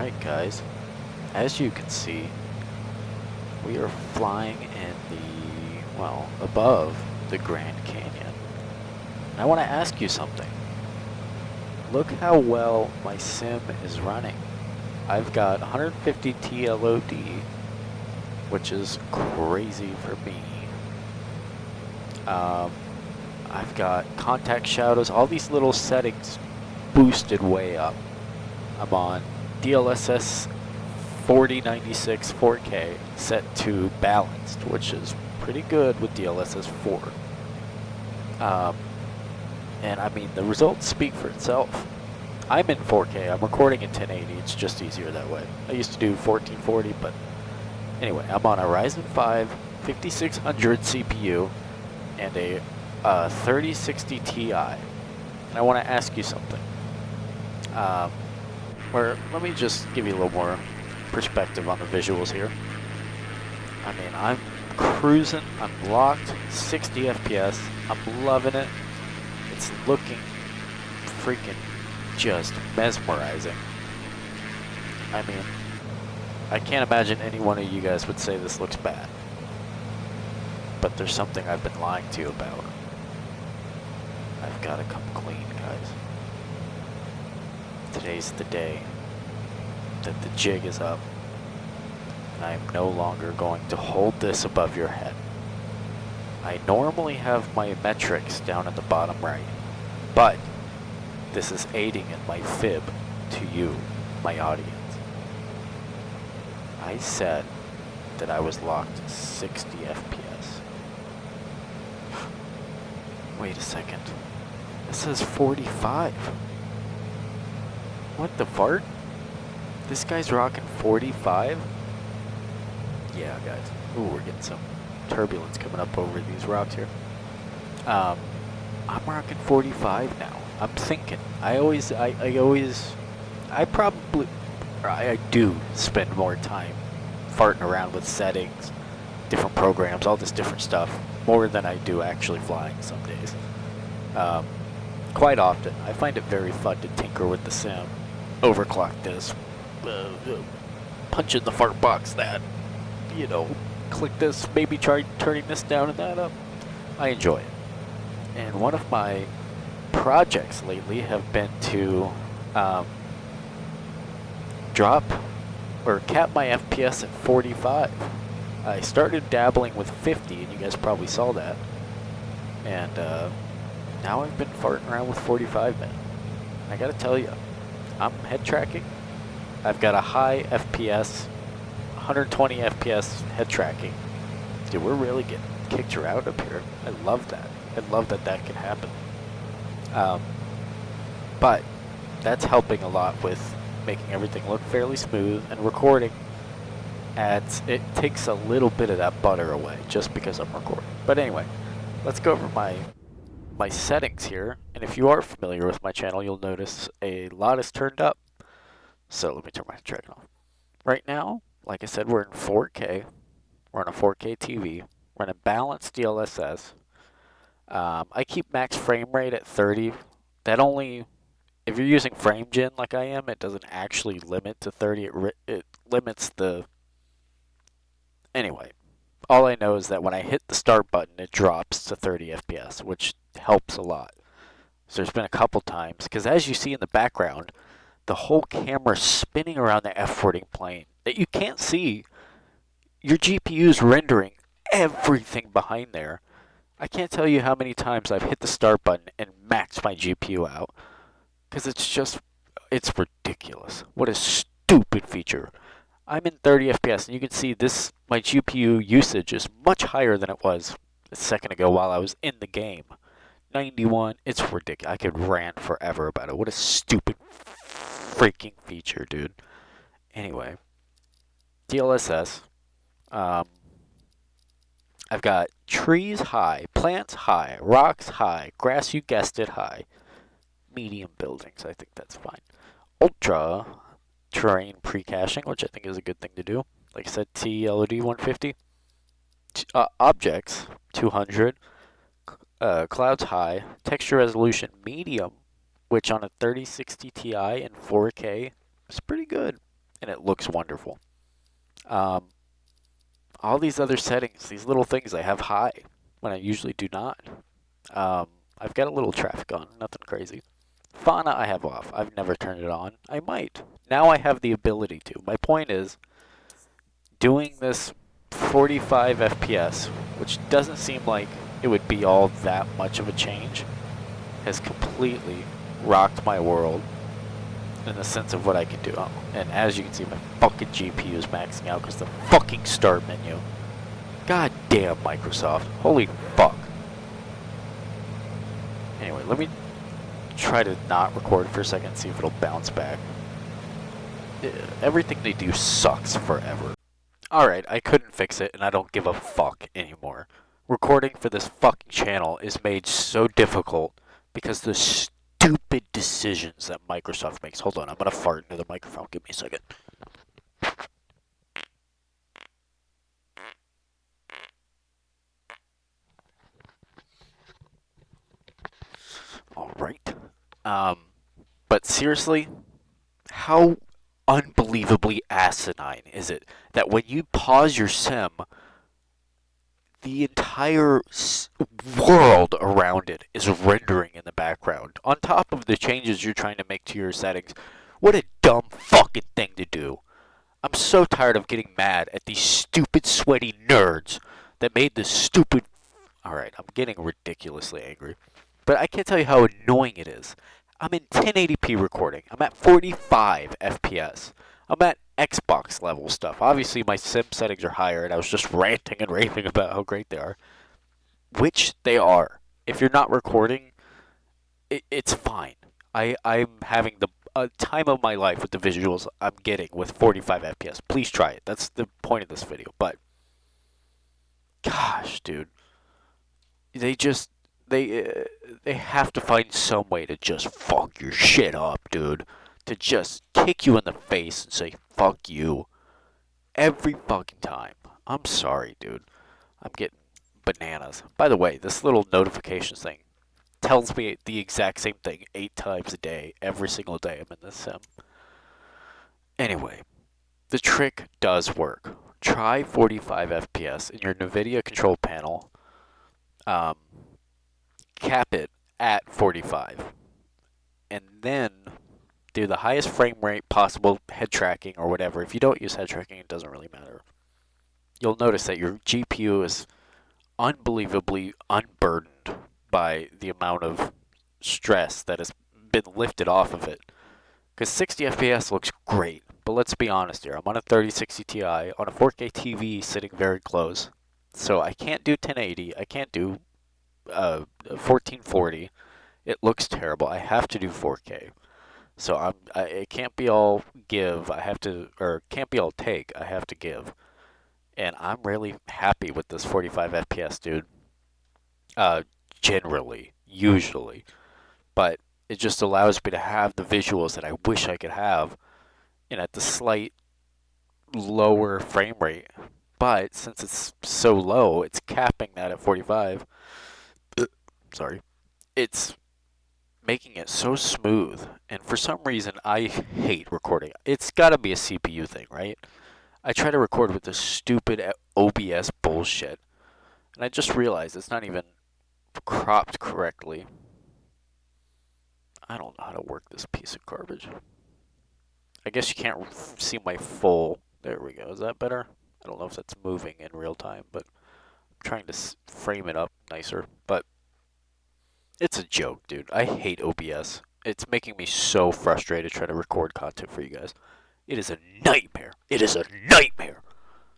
Alright guys, as you can see, we are flying in the, well, above the Grand Canyon. And I want to ask you something. Look how well my sim is running. I've got 150 TLOD, which is crazy for me. I've got contact shadows, all these little settings boosted way up. I'm on DLSS 4096 4K set to balanced, which is pretty good with DLSS 4. And I mean, the results speak for itself. I'm in 4K, I'm recording in 1080, it's just easier that way. I used to do 1440, but anyway, I'm on a Ryzen 5 5600 CPU and a 3060 Ti. And I want to ask you something. Let me just give you a little more perspective on the visuals here. I mean, I'm cruising, I'm locked, 60 FPS, I'm loving it. It's looking freaking just mesmerizing. I mean, I can't imagine any one of you guys would say this looks bad. But there's something I've been lying to you about. I've got to come clean, guys. Today's the day that the jig is up, and I am no longer going to hold this above your head. I normally have my metrics down at the bottom right, but this is aiding in my fib to you, my audience. I said that I was locked 60 FPS. Wait a second. It says 45. What the fart? This guy's rocking 45? Yeah, guys. Ooh, we're getting some turbulence coming up over these rocks here. I'm rocking 45 now. I'm thinking. I do spend more time farting around with settings, different programs, all this different stuff, more than I do actually flying some days. Quite often, I find it very fun to tinker with the sim, overclock this, punch in the fart box that, you know, click this, maybe try turning this down and that up. I enjoy it. And one of my projects lately have been to drop or cap my FPS at 45. I started dabbling with 50, and you guys probably saw that. And now I've been farting around with 45, man. I gotta tell you, I'm head tracking. I've got a high FPS, 120 FPS head tracking. Dude, we're really getting kicked around up here. I love that. I love that that can happen. But that's helping a lot with making everything look fairly smooth, and recording it takes a little bit of that butter away just because I'm recording. But anyway, let's go over my settings here, and if you are familiar with my channel, you'll notice a lot is turned up. So let me turn my tracking off. Right now, like I said, we're in 4K. We're on a 4K TV. We're in a balanced DLSS. I keep max frame rate at 30. That only, if you're using FrameGen like I am, it doesn't actually limit to 30. It limits the... Anyway, all I know is that when I hit the start button, it drops to 30 FPS, which helps a lot. So there's been a couple times, because as you see in the background, the whole camera's spinning around the F-14 plane that you can't see. Your GPU's rendering everything behind there. I can't tell you how many times I've hit the start button and maxed my GPU out, because it's ridiculous. What a stupid feature. I'm in 30 FPS, and you can see this, my GPU usage is much higher than it was a second ago while I was in the game. 91, it's ridiculous. I could rant forever about it. What a stupid freaking feature, dude. Anyway, DLSS. I've got trees high, plants high, rocks high, grass, you guessed it, high. Medium buildings, I think that's fine. Ultra terrain pre-caching, which I think is a good thing to do. Like I said, TLOD 150. Objects 200. Clouds high. Texture resolution medium, which on a 3060 Ti in 4K is pretty good. and it looks wonderful. Um, all these other settings, these little things I have high when I usually do not. Um, I've got a little traffic on, nothing crazy. Fauna I have off. I've never turned it on. I might. Now I have the ability to. My point is, doing this 45 FPS, which doesn't seem like it would be all that much of a change, has completely rocked my world in the sense of what I can do. Oh, and as you can see, my fucking GPU is maxing out because the fucking start menu. God damn, Microsoft. Holy fuck. Anyway, let me try to not record for a second and see if it'll bounce back. Everything they do sucks forever. Alright, I couldn't fix it and I don't give a fuck anymore. Recording for this fucking channel is made so difficult because the stupid decisions that Microsoft makes. Hold on, I'm gonna fart into the microphone. Give me a second. Alright. But seriously, how unbelievably asinine is it that when you pause your sim, the entire world around it is rendering in the background, on top of the changes you're trying to make to your settings? What a dumb fucking thing to do. I'm so tired of getting mad at these stupid, sweaty nerds that made this stupid. Alright, I'm getting ridiculously angry. But I can't tell you how annoying it is. I'm in 1080p recording. I'm at 45 FPS. I'm at Xbox level stuff. Obviously, my sim settings are higher, and I was just ranting and raving about how great they are. Which they are. If you're not recording, it's fine. I'm having the time of my life with the visuals I'm getting with 45 FPS. Please try it. That's the point of this video. But, gosh, dude. They just they have to find some way to just fuck your shit up, dude. To just kick you in the face and say fuck you every fucking time. I'm sorry, dude. I'm getting bananas. By the way, this little notifications thing tells me the exact same thing 8 times a day, every single day I'm in this sim. Anyway, the trick does work. Try 45 FPS in your NVIDIA control panel. Cap it at 45. And then do the highest frame rate possible, head tracking or whatever. If you don't use head tracking, it doesn't really matter. You'll notice that your GPU is unbelievably unburdened by the amount of stress that has been lifted off of it. Because 60 FPS looks great, but let's be honest here. I'm on a 3060 Ti on a 4K TV sitting very close. So I can't do 1080. I can't do 1440. It looks terrible. I have to do 4K. So it can't be all give. I have to, or can't be all take. I have to give. And I'm really happy with this 45 FPS, dude. Generally, usually, but it just allows me to have the visuals that I wish I could have, and at the slight lower frame rate. But since it's so low, it's capping that at 45. Sorry, it's making it so smooth. And for some reason, I hate recording. It's got to be a CPU thing, right? I try to record with this stupid OBS bullshit, and I just realized it's not even cropped correctly. I don't know how to work this piece of garbage. I guess you can't see my full. There we go. Is that better? I don't know if that's moving in real time, but I'm trying to frame it up nicer. But it's a joke, dude. I hate OBS. It's making me so frustrated trying to record content for you guys. It is a nightmare. It is a nightmare.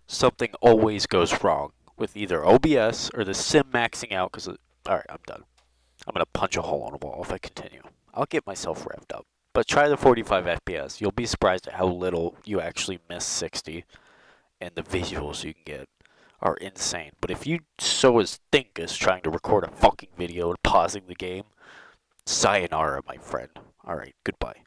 Something always goes wrong with either OBS or the sim maxing out because, alright, I'm done. I'm going to punch a hole in a wall if I continue. I'll get myself revved up. But try the 45 FPS. You'll be surprised at how little you actually miss 60. And the visuals you can get are insane. But if you so as think as trying to record a fucking video and pausing the game, sayonara, my friend. Alright, goodbye.